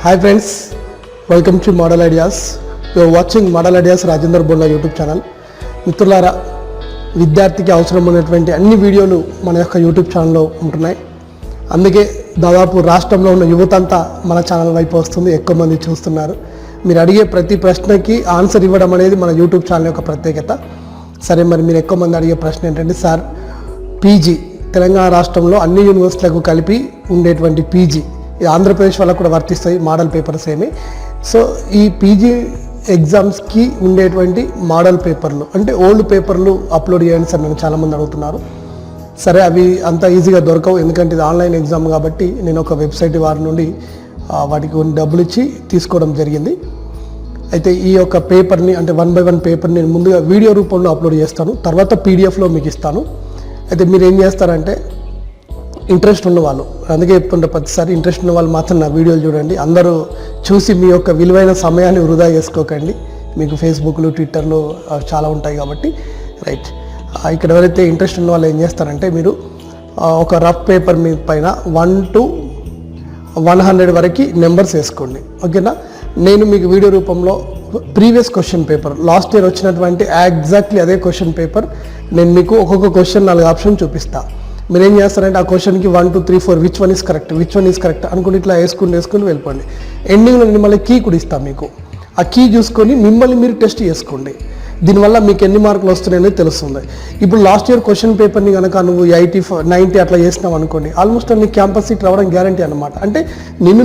Hi friends, welcome to model ideas. You're watching model ideas Rajender Bolla YouTube channel. మిత్రులారా, విద్యార్థికి అవసరమైనటువంటి అన్ని వీడియోలు మన యొక్క యూట్యూబ్ ఛానల్లో ఉంటున్నాయి. అందుకే దాదాపు రాష్ట్రంలో ఉన్న యువత అంతా మన ఛానల్ వైపు వస్తుంది, ఎక్కువ మంది చూస్తున్నారు. మీరు అడిగే ప్రతి ప్రశ్నకి ఆన్సర్ ఇవ్వడం అనేది మన యూట్యూబ్ ఛానల్ యొక్క ప్రత్యేకత. సరే, మరి మీరు ఎక్కువ మంది అడిగే ప్రశ్న ఏంటంటే, సార్ పీజీ తెలంగాణ రాష్ట్రంలో అన్ని యూనివర్సిటీలకు కలిపి ఉండేటువంటి పీజీ, ఇది ఆంధ్రప్రదేశ్ వాళ్ళకు కూడా వర్తిస్తాయి, మోడల్ పేపర్స్ ఏమి. సో ఈ పీజీ ఎగ్జామ్స్కి ఉండేటువంటి మోడల్ పేపర్లు అంటే ఓల్డ్ పేపర్లు అప్లోడ్ చేయండి సార్ నన్ను చాలామంది అడుగుతున్నారు. సరే, అవి అంత ఈజీగా దొరకవు, ఎందుకంటే ఇది ఆన్లైన్ ఎగ్జామ్ కాబట్టి నేను ఒక వెబ్సైట్ వారి నుండి వాటికి కొన్ని డబ్బులు ఇచ్చి తీసుకోవడం జరిగింది. అయితే ఈ యొక్క పేపర్ని అంటే 1 by 1 పేపర్ని నేను ముందుగా వీడియో రూపంలో అప్లోడ్ చేస్తాను, తర్వాత పీడిఎఫ్లో మీకు ఇస్తాను. అయితే మీరు ఏం చేస్తారంటే, ఇంట్రెస్ట్ ఉన్నవాళ్ళు, అందుకే చెప్తుంటే ప్రతిసారి ఇంట్రెస్ట్ ఉన్న వాళ్ళు మాత్రం నా వీడియోలు చూడండి. అందరూ చూసి మీ యొక్క విలువైన సమయాన్ని వృధా చేసుకోకండి. మీకు ఫేస్బుక్లు, ట్విట్టర్లు చాలా ఉంటాయి కాబట్టి. రైట్, ఇక్కడ ఎవరైతే ఇంట్రెస్ట్ ఉన్న వాళ్ళు ఏం చేస్తారంటే, మీరు ఒక రఫ్ పేపర్ మీ పైన 1 to 100 వరకు నెంబర్స్ వేసుకోండి, ఓకేనా. నేను మీకు వీడియో రూపంలో previous question paper last year వచ్చినటువంటి ఎగ్జాక్ట్లీ అదే క్వశ్చన్ పేపర్ నేను మీకు ఒక్కొక్క క్వశ్చన్ 4 ఆప్షన్ చూపిస్తాను. మీరు ఏం చేస్తారంటే, ఆ క్వశ్చన్కి 1 2 3 4 విచ్ వన్ ఈస్ కరెక్ట్ అనుకుని ఇట్లా వేసుకుని వెళ్ళిపోండి. ఎండింగ్లో నేను మళ్ళీ కీ కూడా ఇస్తాను మీకు. ఆ కీ చూసుకొని మిమ్మల్ని మీరు టెస్ట్ చేసుకోండి. దీనివల్ల మీకు ఎన్ని మార్కులు వస్తున్నాయని తెలుస్తుంది. ఇప్పుడు లాస్ట్ ఇయర్ క్వశ్చన్ పేపర్ని కనుక నువ్వు 80 90 అట్లా చేసినావు అనుకోండి, ఆల్మోస్ట్ నీ క్యాంపస్ సీట్ రావడం గ్యారంటీ అనమాట. అంటే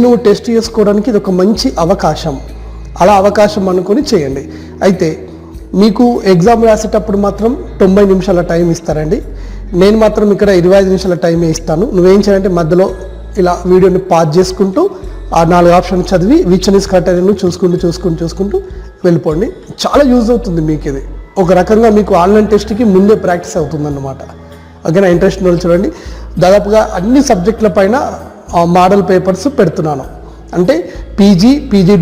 నువ్వు టెస్ట్ చేసుకోవడానికి ఇది ఒక మంచి అవకాశం. అలా అవకాశం అనుకొని చేయండి. అయితే మీకు ఎగ్జామ్ రాసేటప్పుడు మాత్రం 90 నిమిషాల టైం ఇస్తారండి. నేను మాత్రం ఇక్కడ 25 నిమిషాల టైమే ఇస్తాను. నువ్వేం చేయాలంటే, మధ్యలో ఇలా వీడియోని పాజ్ చేసుకుంటూ ఆ 4 ఆప్షన్ చదివి విచ్ వన్ ఈస్ కరెక్ట్ అని నువ్వు చూసుకుంటూ వెళ్ళిపోండి. చాలా యూజ్ అవుతుంది మీకు. ఇది ఒక రకంగా మీకు ఆన్లైన్ టెస్ట్కి ముందే ప్రాక్టీస్ అవుతుందన్నమాట. ఓకేనా. ఇంట్రెస్ట్ వాళ్ళు చూడండి, దాదాపుగా అన్ని సబ్జెక్టుల పైన మోడల్ పేపర్స్ పెడుతున్నాను. అంటే పీజీ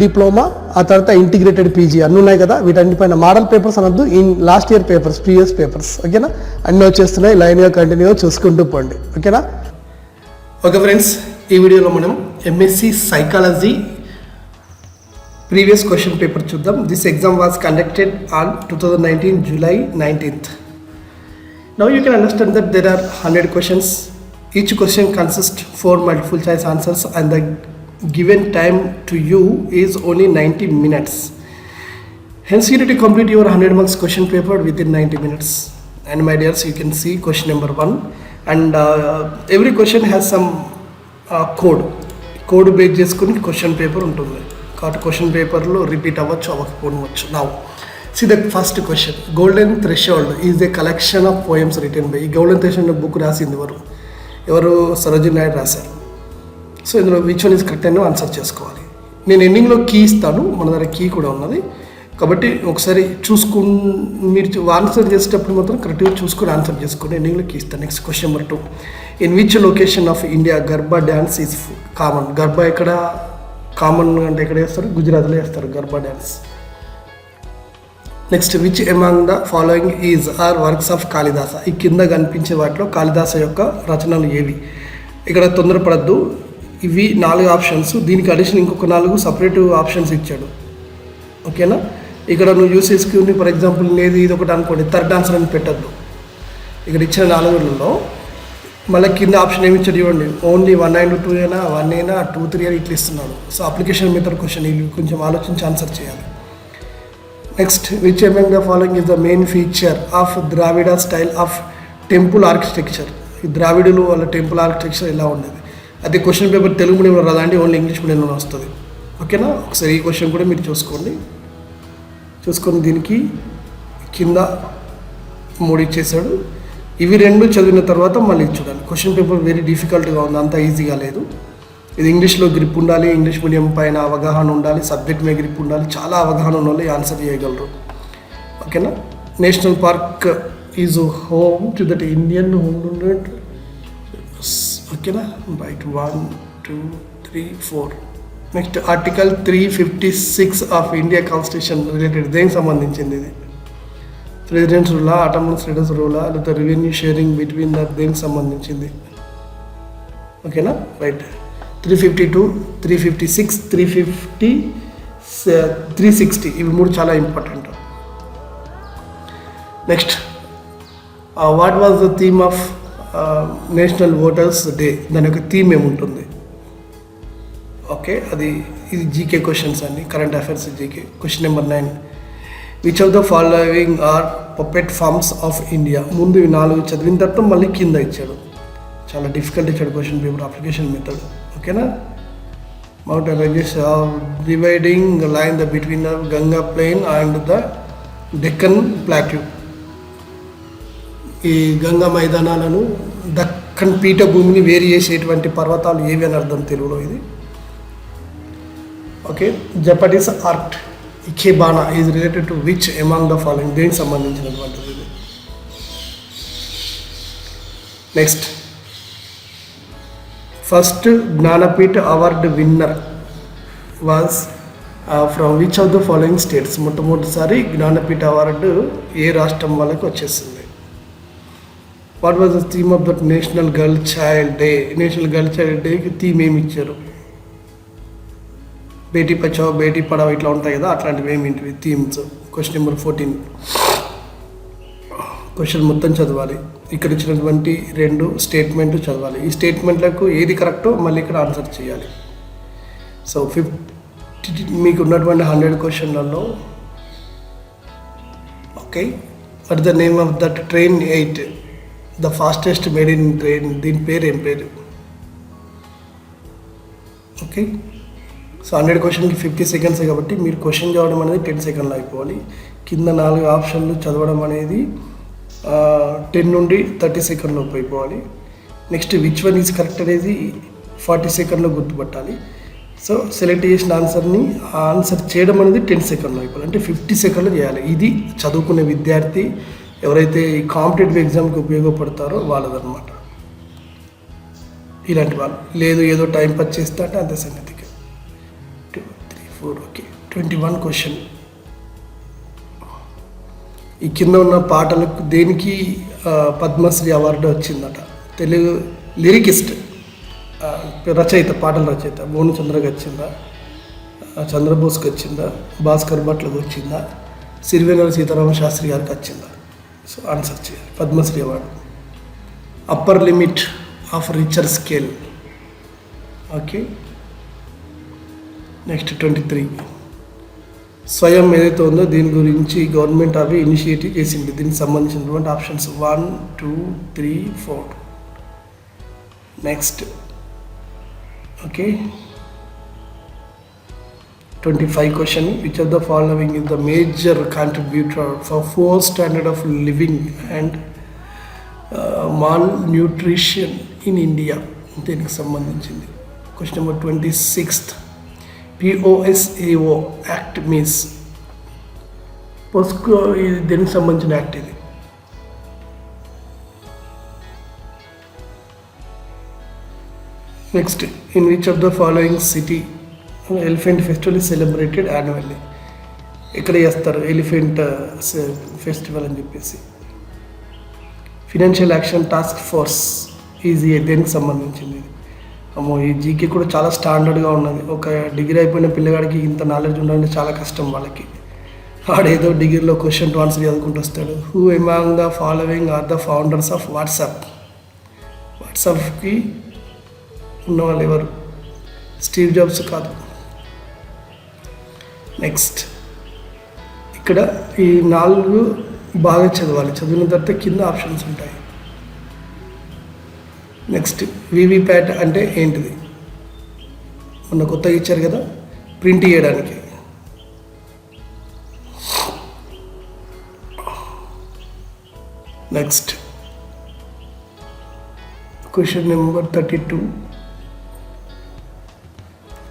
డిప్లొమా, ఆ తర్వాత ఇంటిగ్రేటెడ్ పీజీ అన్నీ ఉన్నాయి కదా, వీటన్నిపైన మోడల్ పేపర్స్ అనొద్దు, last year papers, previous papers, ఓకేనా. అన్నీ వచ్చేస్తున్నాయి, లైన్గా కంటిన్యూగా చూసుకుంటూ పోండి, ఓకేనా. ఓకే ఫ్రెండ్స్, ఈ వీడియోలో మనం MSc psychology previous question paper చూద్దాం. This exam was conducted on 2019 July 19th. Now you can understand that there are 100 questions. Each question consists 4 multiple choice answers and the given time to you is only 90 minutes. Hence you need to complete your 100 marks question paper within 90 minutes. And my dears, you can see question number 1 and every question has some code base చేసుకుని question paper ఉంటుంది కాబట్టి question పేపర్లో repeat అవ్వచ్చు. Now see the first question. Golden Threshold is a collection of poems written by. ఈ golden threshold book రాసింది ఎవరు సరోజిని నాయుడు రాశారు. So ఇందులో విచ్ వన్ ఈజ్ కరెక్ట్ అని ఆన్సర్ చేసుకోవాలి. నేను ఎండింగ్లో కీ ఇస్తాను, మన దగ్గర కీ కూడా ఉన్నది కాబట్టి ఒకసారి మీరు ఆన్సర్ చేసేటప్పుడు మాత్రం కరెక్ట్గా చూసుకొని ఆన్సర్ చేసుకోండి. ఎండింగ్లో కీ ఇస్తాను. Next question number 2. In which location of India garba dance is common? Garba ఎక్కడ కామన్ అంటే ఎక్కడ వేస్తారు? గుజరాత్లో వేస్తారు garba dance. Next, which among the following is are works of Kalidasa? ఈ కింద కనిపించే వాటిలో కాళిదాస యొక్క రచనలు ఏవి? ఇక్కడ తొందరపడద్దు, ఇవి 4 ఆప్షన్స్, దీనికి అడిషన్ ఇంకొక 4 సపరేట్ ఆప్షన్స్ ఇచ్చాడు, ఓకేనా. ఇక్కడ నువ్వు యూస్ చేసుకుని ఫర్ ఎగ్జాంపుల్ ఇది ఒకటి అనుకోండి, థర్డ్ ఆన్సర్ అని పెట్టద్దు. ఇక్కడ ఇచ్చిన 4లో మళ్ళీ కింద ఆప్షన్ ఏమి ఇచ్చాడు చూడండి, ఓన్లీ 1 and 2 అయినా 1 అయినా 2 3 అని ఇట్లా ఇస్తున్నాడు. సో అప్లికేషన్ మెథడ్ క్వశ్చన్, ఇవి కొంచెం ఆలోచించి ఆన్సర్ చేయాలి. Next, which among the following is the main feature of Dravida style of temple architecture? ఈ ద్రావిడులు వాళ్ళ టెంపుల్ ఆర్కిటెక్చర్ ఎలా ఉండేది? అదే క్వశ్చన్ పేపర్ తెలుగు మీడియంలో రాదండి, ఓన్లీ ఇంగ్లీష్ మీడియంలో వస్తుంది, ఓకేనా. ఒకసారి ఈ క్వశ్చన్ కూడా మీరు చూసుకొని దీనికి కింద 3 ఇచ్చేసాడు. ఇవి 2 చదివిన తర్వాత మళ్ళీ చూడండి. క్వశ్చన్ పేపర్ వెరీ డిఫికల్ట్గా ఉంది, అంత ఈజీగా లేదు. ఇది ఇంగ్లీష్లో గ్రిప్ ఉండాలి, ఇంగ్లీష్ మీడియం పైన అవగాహన ఉండాలి, సబ్జెక్ట్ మీద గ్రిప్ ఉండాలి, చాలా అవగాహన ఉన్న వాళ్ళు ఆన్సర్ చేయగలరు, ఓకేనా. National park is home to that Indian home, ఓకేనా. Right, 1 2 3 4. Next, article 356 of India constitution related దేనికి సంబంధించింది? ఇది ప్రెసిడెంట్స్ రూలా, ఆటోనమస్ స్టేటస్ రూలా, లేదా రెవెన్యూ షేరింగ్ బిట్వీన్ దేనికి సంబంధించింది, ఓకేనా. రైట్, 352, 356, 350, 360 ఇవి మూడు చాలా important. Next, what was the theme of national voters day? దాని యొక్క థీమ్ ఏముంటుంది? ఓకే, ఇది జీకే క్వశ్చన్స్ అండి, current affairs GK. Question number 9, which of the following are puppet forms of India? ముందు 4 చదివిన తర్వాత మళ్ళీ కింద ఇచ్చాడు, చాలా డిఫికల్ట్ ఇచ్చాడు క్వశ్చన్ పేపర్ అప్లికేషన్ మెథడ్. ఓకేనా? Mount Everest dividing line between the Ganga plain and the Deccan plateau. ఈ గంగా మైదానాలను దక్కన్ పీఠభూమిని వేరు చేసేటువంటి పర్వతాలు ఏవి అని అర్థం తెలుగులో ఇది. Okay, Japanese art ikebana is related to which among the following? దేనికి సంబంధించినటువంటిది ఇది? Next, first Jnanpith award winner was from which of the following states? మొట్టమొదటిసారి జ్ఞానపీఠ అవార్డు ఏ రాష్ట్రం వాళ్ళకి వచ్చేసింది? What was the theme of that national girl child day? National girl child డేకి theme ఏమి ఇచ్చారు? బేటీ బచావో, బేటీ పడావో ఇట్లా ఉంటాయి కదా, అట్లాంటివి ఏమిటివి థీమ్స్? Question number 14. క్వశ్చన్ మొత్తం చదవాలి. ఇక్కడ ఇచ్చినటువంటి 2 స్టేట్మెంట్ చదవాలి. ఈ స్టేట్మెంట్లకు ఏది కరెక్టో మళ్ళీ ఇక్కడ ఆన్సర్ చేయాలి. సో మీకు ఉన్నటువంటి 100 క్వశ్చన్లలో okay, what the name of that train 8 the fastest made in train? దీని పేరు ఏం పేరు? ఓకే, సో 100 క్వశ్చన్కి 50 సెకండ్స్ కాబట్టి మీరు క్వశ్చన్ చదవడం అనేది 10 సెకండ్లో అయిపోవాలి. కింద 4 ఆప్షన్లు చదవడం అనేది 10 నుండి 30 సెకండ్లో అయిపోవాలి. Next, which one is correct అనేది 40 సెకండ్లో గుర్తుపట్టాలి. సో సెలెక్ట్ చేసిన ఆన్సర్ని ఆన్సర్ చేయడం అనేది 10 సెకండ్లో అయిపోవాలి, అంటే 50 సెకండ్లు చేయాలి. ఇది చదువుకునే విద్యార్థి ఎవరైతే ఈ కాంపిటేటివ్ ఎగ్జామ్కి ఉపయోగపడతారో వాళ్ళదన్నమాట. ఇలాంటి వాళ్ళు లేదు ఏదో టైం పాస్ చేస్తా అంటే అంతే సంగతికి. 2, 3, 4 ఓకే. 21 క్వశ్చన్. ఈ కింద ఉన్న పాటలకు దేనికి పద్మశ్రీ అవార్డు వచ్చిందట? తెలుగు లిరికిస్ట్, రచయిత, పాటల రచయిత భువనచంద్రకి వచ్చిందా, చంద్రబోస్కి వచ్చిందా, భాస్కర్ భట్లకు వచ్చిందా, సిరివెన్నెల సీతారామ శాస్త్రి గారికి వచ్చిందా? సో ఆన్సర్ చేయాలి. Padmashri award. Upper limit of Richter scale. Okay. Next 23. స్వయం ఏదైతే ఉందో దీని గురించి గవర్నమెంట్ అవి ఇనిషియేటివ్ చేసింది. దీనికి సంబంధించినటువంటి options 1, 2, 3, 4. Next okay. 25 question. Which of the following is the major contributor for 4 standard of living and mall nutrition in India? దీనికి సంబంధించింది. Question number 26. POSAO act means POSCO, ఇది దేనికి సంబంధించిన యాక్ట్ ఇది? Next, in which of the following city elephant festival is celebrated annually? ఎక్కడ చేస్తారు elephant festival అని చెప్పేసి? Financial action task force easy దేనికి సంబంధించింది? అమ్మో, ఈ జీకే కూడా చాలా స్టాండర్డ్గా ఉన్నది. ఒక డిగ్రీ అయిపోయిన పిల్లగాడికి ఇంత నాలెడ్జ్ ఉండాలంటే చాలా కష్టం వాళ్ళకి. వాడేదో డిగ్రీలో క్వశ్చన్ టు ఆన్సర్ చదువుకుంటూ వస్తాడు. Who among the following are the founders of WhatsApp? వాట్సాప్కి ఉన్నవాళ్ళు ఎవరు? స్టీవ్ జాబ్స్ కాదు. నెక్స్ట్, ఇక్కడ ఈ 4 బాగా చదవాలి. చదివిన తర్వాత కింద ఆప్షన్స్ ఉంటాయి. నెక్స్ట్, వీవీప్యాట్ అంటే ఏంటిది? మొన్న కొత్తగా ఇచ్చారు కదా, ప్రింట్ చేయడానికి. Next, question number 32.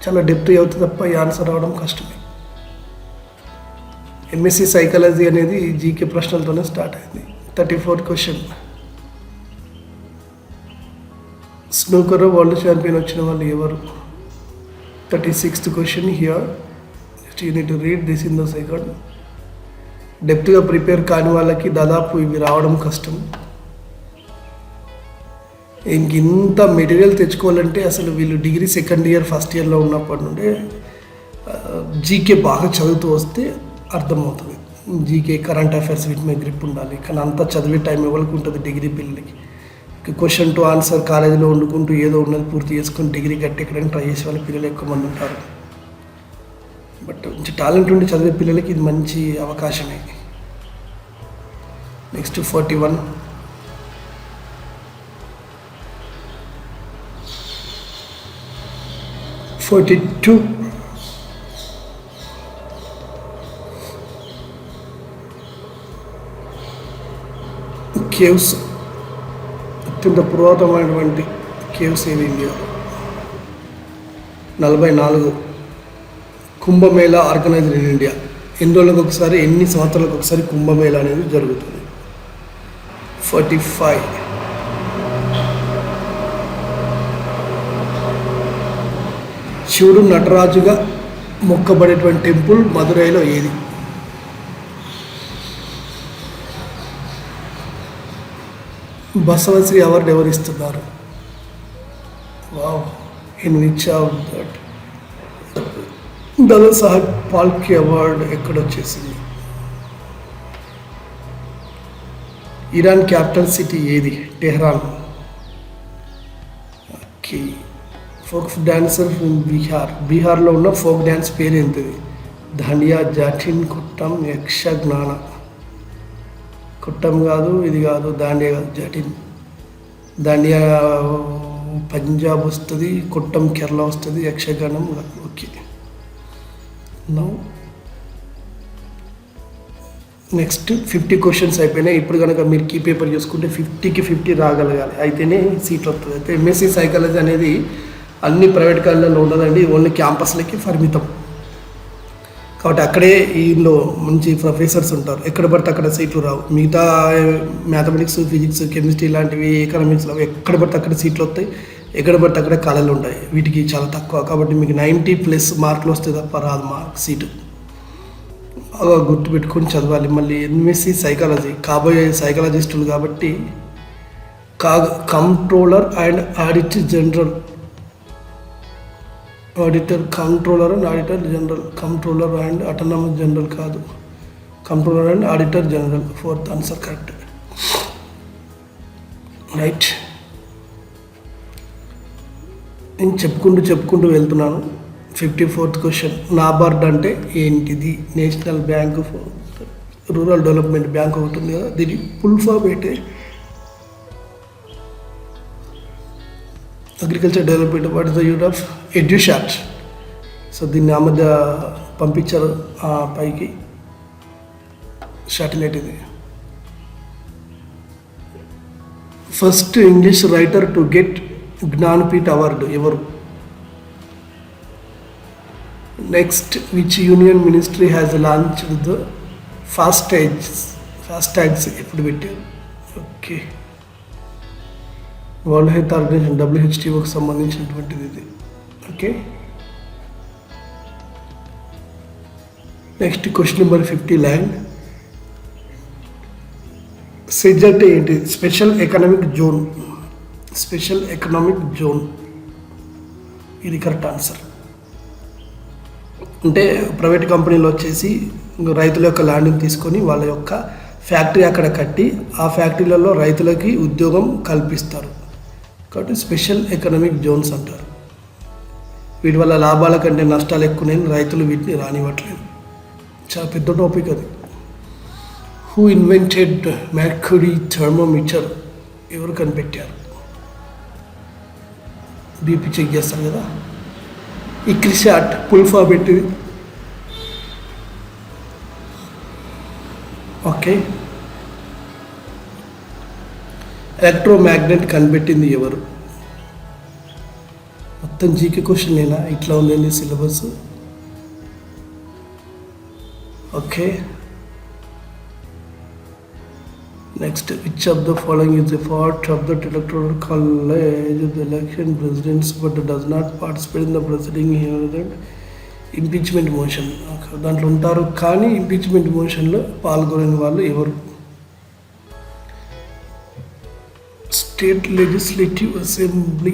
చాలా డెప్త్ అవుతుంది తప్ప ఈ ఆన్సర్ రావడం కష్టమే. MSc సైకాలజీ అనేది జీకే ప్రశ్నలతోనే స్టార్ట్ అయింది. 34 క్వశ్చన్. స్నూకర్ వరల్డ్ ఛాంపియన్ వచ్చిన వాళ్ళు ఎవరు? 36th question here. You need to read this in the second. డెప్త్గా ప్రిపేర్ కాని వాళ్ళకి దాదాపు ఇవి రావడం కష్టం. ఇంత మెటీరియల్ తెచ్చుకోవాలంటే అసలు వీళ్ళు డిగ్రీ సెకండ్ ఇయర్ ఫస్ట్ ఇయర్లో ఉన్నప్పటి నుండే జీకే బాగా చదువుతూ వస్తే అర్థమవుతుంది. జీకే కరెంట్ అఫైర్స్ వీటి మీద గ్రిప్ ఉండాలి. కానీ అంతా చదివే టైం ఎవరికి ఉంటుంది డిగ్రీ పిల్లలకి? క్వశ్చన్ టు ఆన్సర్ కాలేజీలో వండుకుంటూ ఏదో ఉన్నది పూర్తి చేసుకుని డిగ్రీ కట్టెక్కడానికి ట్రై చేసే వాళ్ళ పిల్లలు ఎక్కువ మంది ఉంటారు. బట్ మంచి టాలెంట్ ఉండి చదివే పిల్లలకి ఇది మంచి అవకాశమే. నెక్స్ట్ 41. కేవ్స్, అత్యంత పురాతనమైనటువంటి కేవ్స్ ఏవి India. 44. Kumbh Mela organised in India. ఎన్ని రోజులకు ఒకసారి, ఎన్ని సంవత్సరాలకు ఒకసారి కుంభమేళా అనేది జరుగుతుంది. 45. శివుడు నటరాజుగా మొక్కబడేటువంటి టెంపుల్ మదురైలో ఏది? బసవశ్రీ అవార్డు ఎవరు ఇస్తున్నారు? Wow, in which of that? Dada Saheb Phalke award ఎక్కడ వచ్చేసింది? ఇరాన్ క్యాపిటల్ సిటీ ఏది? Tehran. Okay. Folk dancer Bihar. బీహార్లో ఉన్న ఫోక్ డ్యాన్స్ పేరు ఏంటిది? ధాండియా, జాఠిన్, కుట్టం, యక్షగాన. కుట్టం కాదు, ఇది కాదు, దాండియా కాదు, జాఠిన్. దాండియా పంజాబ్ వస్తుంది, కుట్టం కేరళ వస్తుంది, యక్షగానం కాదు. ఓకే. నౌ నెక్స్ట్ 50 క్వశ్చన్స్ అయిపోయినాయి. ఇప్పుడు కనుక మీరు కీ పేపర్ చూసుకుంటే 50కి 50 రాగలగాలి, అయితేనే సీట్ వస్తుంది. అయితే ఎంఎస్సీ సైకాలజీ అనేది అన్ని ప్రైవేట్ కాలేజీలలో ఉండదండి, ఓన్లీ క్యాంపస్లకి పరిమితం. కాబట్టి అక్కడే ఈలో మంచి ప్రొఫెసర్స్ ఉంటారు. ఎక్కడ పడితే అక్కడ సీట్లు రావు. మిగతా మ్యాథమెటిక్స్, ఫిజిక్స్, కెమిస్ట్రీ లాంటివి, ఎకనామిక్స్లో ఎక్కడ పడితే అక్కడ సీట్లు వస్తాయి, ఎక్కడ పడితే అక్కడ కాలేజీలు ఉంటాయి. వీటికి చాలా తక్కువ. కాబట్టి మీకు 90+ మార్కులు వస్తే తప్ప రాదు సీటు. బాగా గుర్తుపెట్టుకొని చదవాలి. మళ్ళీ ఎంఎస్సీ సైకాలజీ, కాబోయే సైకాలజిస్టులు కాబట్టి controller and auditor general. Auditor, controller and auditor general. Controller and autonomous general కాదు, controller and auditor general. 4th answer correct. Right. నేను చెప్పుకుంటూ వెళ్తున్నాను. 54th question. నాబార్డ్ అంటే ఏంటిది? National bank for rural development bank ఒకటి ఉంది కదా, దీని ఫుల్ ఫామ్ ఏంటి? Agriculture development. What is the unit of? EDUSAT. So దీన్ని ఆ మధ్య పంపించారు పైకి, శాటిలైట్ ఇది. First English writer to get Jnanpith award ఎవరు? Next, which union ministry has launched the FASTags ఎప్పుడు పెట్టారు? ఓకే. వరల్డ్ హెల్త్ ఆర్గనైజేషన్ WHOకి సంబంధించినటువంటిది ఇది. Okay. Next question number 50. Land. SEZ అంటే ఏంటి? Special economic zone. Special economic zone, ఇది కరెక్ట్ ఆన్సర్. అంటే ప్రైవేట్ కంపెనీలు వచ్చేసి రైతుల యొక్క ల్యాండ్ని తీసుకొని వాళ్ళ యొక్క ఫ్యాక్టరీ అక్కడ కట్టి ఆ ఫ్యాక్టరీలలో రైతులకి ఉద్యోగం కల్పిస్తారు. కాబట్టి స్పెషల్ ఎకనామిక్ జోన్స్ అంటారు. వీటి వల్ల లాభాల కంటే నష్టాలు ఎక్కువనే, రైతులు వీటిని రానివ్వట్లేదు. చాలా పెద్ద టాపిక్ అది. Who invented mercury thermometer? ఎవరు కనిపెట్టారు? బీపీ చెక్ చేస్తారు కదా. ఇక్రిసాట్ ఫుల్ ఫామ్ పెట్టింది. ఓకే. ఎలక్ట్రోమాగ్నెట్ కనిపెట్టింది ఎవరు? మొత్తం జీకే క్వశ్చన్ నేనా? ఇట్లా ఉందండి syllabus. Okay. Next, which of the following is a part of the electoral college of the election presidents but does not participate in the proceeding impeachment motion? దాంట్లో ఉంటారు కానీ impeachment మోషన్లో పాల్గొనని వాళ్ళు ఎవరు? State Legislative Assembly.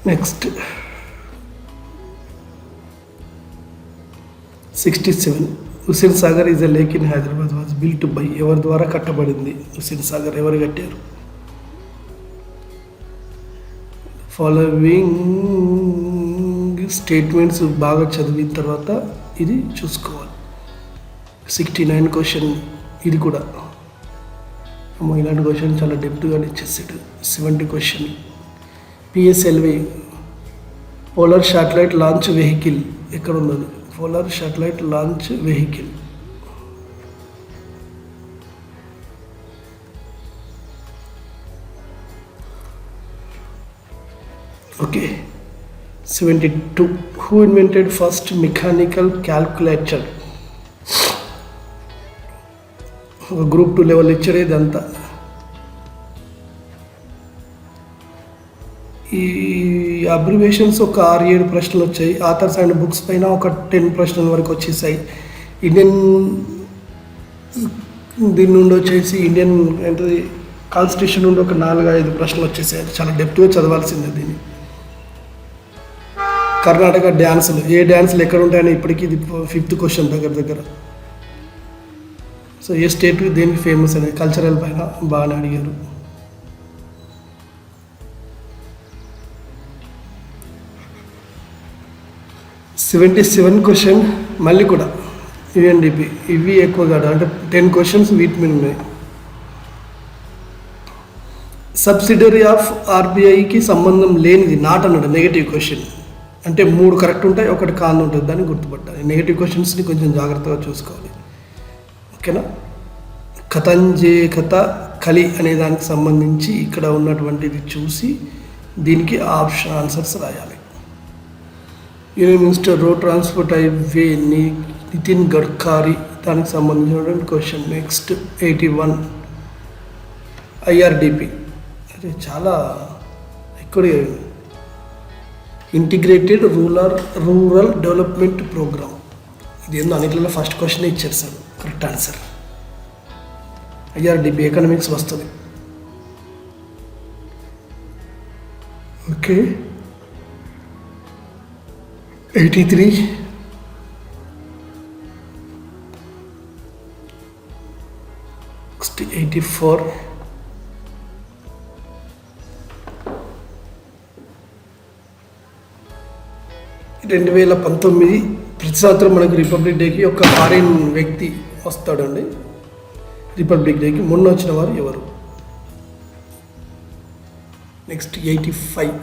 Next, 67. Hussain Sagar is a lake in Hyderabad was built by ఎవరి ద్వారా కట్టబడింది? హుస్సేన్ సాగర్ ఎవరు కట్టారు? ఫాలోవింగ్ స్టేట్మెంట్స్ బాగా చదివిన తర్వాత ఇది చూసుకోవాలి. 69 క్వశ్చన్ ఇది కూడా. ఇలాంటి క్వశ్చన్ చాలా డెప్త్గా ఇచ్చేసాడు. 70 question. PSLV polar satellite launch vehicle ఎక్కడ ఉన్నది? Polar satellite launch vehicle okay. 72. Who invented first mechanical calculator? Group 2 level lecture ఇదంతా. ఈ అబ్రివేషన్స్ ఒక 6-7 ప్రశ్నలు వచ్చాయి. ఆథర్స్ అండ్ బుక్స్ పైన ఒక 10 ప్రశ్నల వరకు వచ్చేసాయి. ఇండియన్ దీని నుండి వచ్చేసి ఇండియన్ ఏంటది కాన్స్టిట్యూషన్ నుండి ఒక 4-5 ప్రశ్నలు వచ్చేసాయి. చాలా డెప్త్గా చదవాల్సిందే దీన్ని. కర్ణాటక డ్యాన్సులు, ఏ డ్యాన్సులు ఎక్కడ ఉంటాయని ఇప్పటికీ ఇది 5th క్వశ్చన్ దగ్గర. సో ఏ స్టేట్ దేనికి ఫేమస్ అనేది కల్చరల్ పైన బాగానే అడిగారు. $77 క్వశ్చన్ మళ్ళీ కూడా యుఎన్డిపి. ఇవి ఎక్కువ కాదు, అంటే 10 క్వశ్చన్స్ వీటి మీద ఉన్నాయి. సబ్సిడరీ ఆఫ్ ఆర్బీఐకి సంబంధం లేనిది నాట్ అన్నాడు. నెగిటివ్ క్వశ్చన్ అంటే 3 కరెక్ట్ ఉంటాయి, 1 కాదు ఉంటుంది. దాన్ని గుర్తుపట్టాలి. నెగిటివ్ క్వశ్చన్స్ని కొంచెం జాగ్రత్తగా చూసుకోవాలి. ఓకేనా? కథ కలి అనే దానికి సంబంధించి ఇక్కడ ఉన్నటువంటిది చూసి దీనికి ఆప్షన్ ఆన్సర్స్ రాయాలి. Union minister road transport highway Nitin Gadkari దానికి సంబంధించినటువంటి క్వశ్చన్. Next 81 IRDP. అది చాలా ఎక్కువ. Integrated rural development programme. ఇది ఏందో అన్నిట్లలో ఫస్ట్ క్వశ్చన్ ఇచ్చారు sir. Correct answer IRDP economics వస్తుంది. ఓకే. 83 నెక్స్ట్ 84 2019 ప్రతి సంవత్సరం మనకు రిపబ్లిక్ డేకి ఒక ఫారిన్ వ్యక్తి వస్తాడండి. రిపబ్లిక్ డేకి మొన్న వచ్చిన వారు ఎవరు? Next 85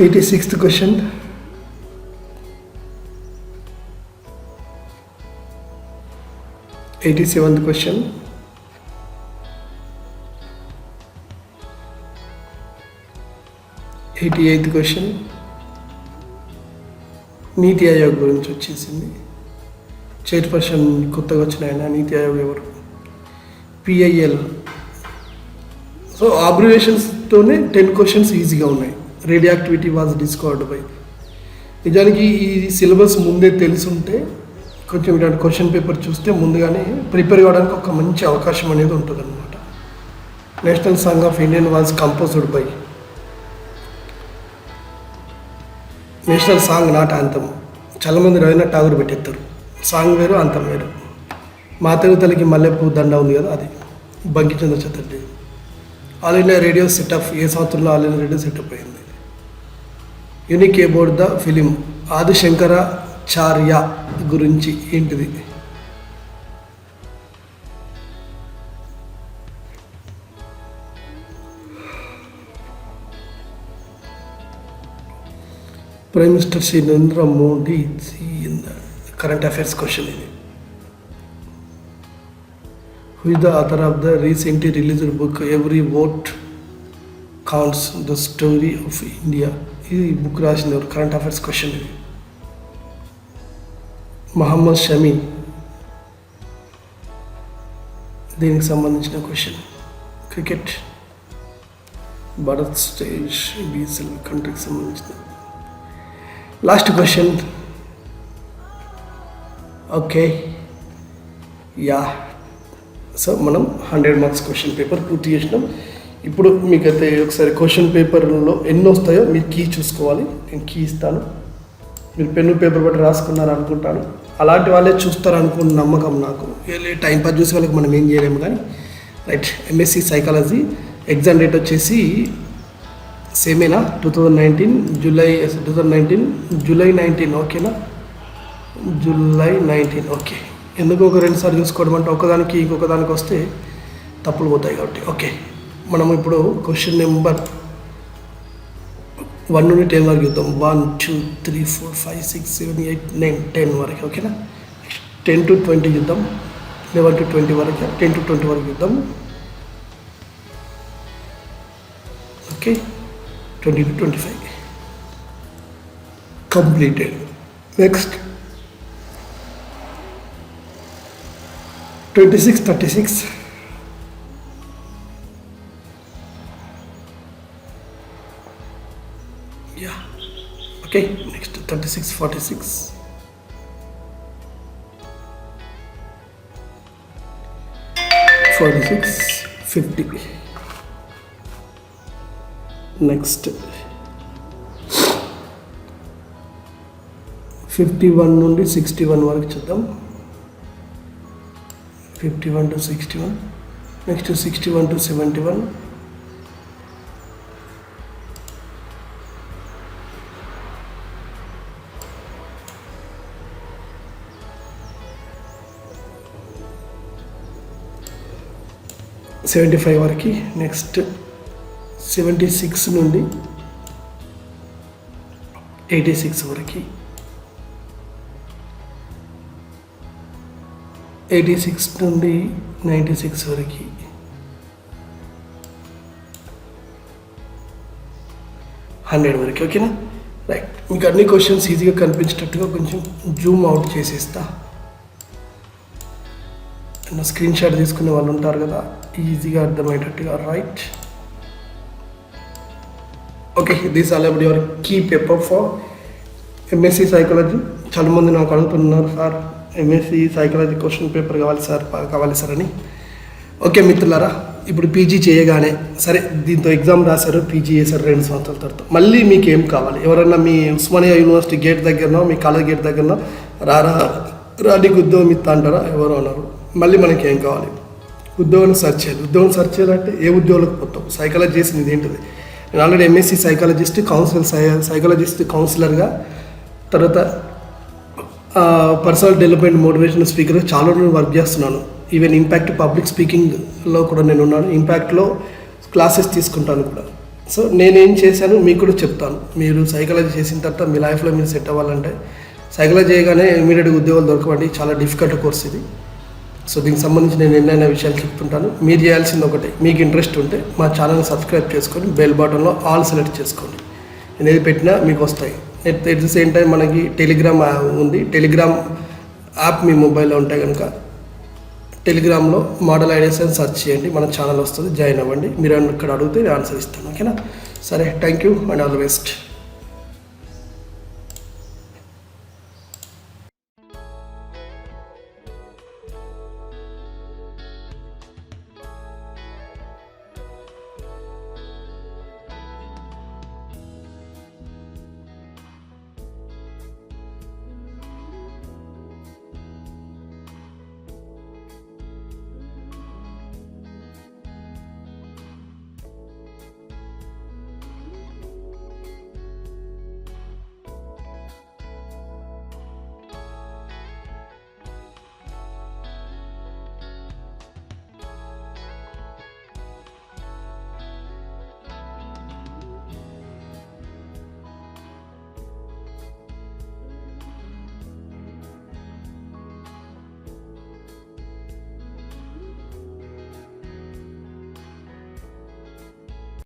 86th question. 87th question. 88th question. నీతి ఆయోగ్ గురించి వచ్చేసింది. చైర్పర్సన్ కొత్తగా వచ్చిన ఆయన నీతి ఆయోగ్ ఎవరు? పిఐఎల్. సో అబ్రివేషన్స్తోనే 10 క్వశ్చన్స్ ఈజీగా ఉన్నాయి. Radio activity was discovered by. నిజానికి ఈ సిలబస్ ముందే తెలుసుంటే కొంచెం ఇలాంటి క్వశ్చన్ పేపర్ చూస్తే ముందుగానే ప్రిపేర్ కావడానికి ఒక మంచి అవకాశం అనేది ఉంటుంది అనమాట. National song of Indian was composed by. National song not anthem. చాలామంది రవీంద్రనాథ్ ఠాగూర్ పెట్టేస్తారు. సాంగ్ వేరు, అంతం వేరు. మా తెలుగు తల్లికి మల్లెపూ దండ ఉంది కదా, అది Bankimchandra Chatterjee. All India Radio setup ఏ సంవత్సరంలో ఆల్ ఇండియా రేడియో సెటప్ అయింది? Unique about the film Adi Shankaracharya గురించి ఏంటిది? Prime minister Shri Narendra Modi current affairs question ఇది. Who is the author of the recently released book every vote counts the story of India? ఈ book రాసిన current affairs question ఇది. మహమ్మద్ షమీ దీనికి సంబంధించిన question. Cricket Bharat stage BSL కంట్రీకి సంబంధించిన last question. Okay yeah, so మనం 100 marks question paper పూర్తి చేసినాం. ఇప్పుడు మీకైతే ఒకసారి క్వశ్చన్ పేపర్లో ఎన్ని వస్తాయో మీరు కీ చూసుకోవాలి. నేను కీ ఇస్తాను, మీరు పెన్ను పేపర్ బట్టి రాసుకున్నారు అనుకుంటాను. అలాంటి వాళ్ళే చూస్తారు అనుకున్న నమ్మకం నాకు. టైం పాస్ చూసే వాళ్ళకి మనం ఏం చేయలేము కానీ. Right, MSc psychology exam date వచ్చేసి సేమేనా 2019 జూలై 19. ఓకేనా, జూలై 19. ఓకే, ఎందుకు ఒక 2 సార్లు చూసుకోవడం అంటే ఒకదానికి ఇంకొక దానికి వస్తే తప్పులు పోతాయి కాబట్టి. ఓకే, మనం ఇప్పుడు క్వశ్చన్ నెంబర్ 1 నుండి 10 వరకు చూద్దాం. 1 2 3 4 5 6 7 8 9 10 వరకు. ఓకేనా, 10 to 20 చూద్దాం. 11 to 20 వరకు, 10 to 20 వరకు చూద్దాం. Okay, 20 to 25 completed. Next 26 36 yeah. Okay, next 36 46 46 50. Next 51 నుండి 61 వరకు చూద్దాం. 51 to 61. Next 61 to 71. $75 వరకు. నెక్స్ట్ 76 నుండి 86 వరకు. 86 నుండి 96 వరకు. 100 వరకు. ఓకేనా, రైట్. మీకు అన్ని క్వశ్చన్స్ ఈజీగా కనిపించేటట్టుగా కొంచెం జూమ్ అవుట్ చేసేస్తా. స్క్రీన్ షాట్ తీసుకునే వాళ్ళు ఉంటారు కదా, ఈజీగా అర్థమయ్యేటట్టుగా. Right, okay. This all about your key paper for MSc psychology. చాలామంది నాకు అడుగుతున్నారు, sir MSc psychology question paper కావాలి సార్ అని. ఓకే మిత్రులారా, ఇప్పుడు పీజీ చేయగానే సరే దీంతో ఎగ్జామ్ రాశారు, పీజీ చేశారు 2 సంవత్సరాల తర్వాత, మళ్ళీ మీకు ఏం కావాలి? ఎవరన్నా మీ ఉస్మానియా యూనివర్సిటీ గేట్ దగ్గరనో మీ కాలేజ్ గేట్ దగ్గరనో రానికి ఉద్యోగం ఇస్తా అంటారా? ఎవరో అన్నారు. మళ్ళీ మనకి ఏం కావాలి? ఉద్యోగాన్ని సెర్చ్ చేయాలి. ఉద్యోగం సెర్చ్ చేయాలంటే ఏ ఉద్యోగాలకు పోతాం? సైకాలజీ చేసింది ఏంటిది? నేను ఆల్రెడీ ఎంఎస్సి సైకాలజిస్ట్, సైకాలజిస్ట్ కౌన్సిలర్గా, తర్వాత పర్సనల్ డెవలప్మెంట్ మోటివేషన్ స్పీకర్గా చాలా రోజులు వర్క్ చేస్తున్నాను. ఈవెన్ ఇంపాక్ట్ పబ్లిక్ స్పీకింగ్లో కూడా నేను ఉన్నాను. ఇంపాక్ట్లో క్లాసెస్ తీసుకుంటాను కూడా. సో నేనేం చేశాను మీకు కూడా చెప్తాను. మీరు సైకాలజీ చేసిన తర్వాత మీ లైఫ్లో మీరు సెట్ అవ్వాలంటే సైకాలజీ చేయగానే ఇమీడియట్గా ఉద్యోగాలు దొరకవండి. చాలా డిఫికల్ట్ కోర్స్ ఇది. సో దీనికి సంబంధించి నేను ఎన్నైనా విషయాలు చెప్తుంటాను. మీరు చేయాల్సింది ఒకటే, మీకు ఇంట్రెస్ట్ ఉంటే మా ఛానల్ని సబ్స్క్రైబ్ చేసుకొని బెల్ బటన్లో ఆల్ సెలెక్ట్ చేసుకోండి. నేను ఏది పెట్టినా మీకు వస్తాయి. ఎట్ ది సేమ్ టైం మనకి టెలిగ్రామ్ ఉంది. టెలిగ్రామ్ యాప్ మీ మొబైల్లో ఉంటే కనుక టెలిగ్రామ్లో మోడల్ ఐడియాస్ అని సెర్చ్ చేయండి, మన ఛానల్ వస్తుంది, జాయిన్ అవ్వండి. మీరు ఇక్కడ అడిగితే నేను ఆన్సర్ ఇస్తాను. ఓకేనా, సరే, thank you and all the best.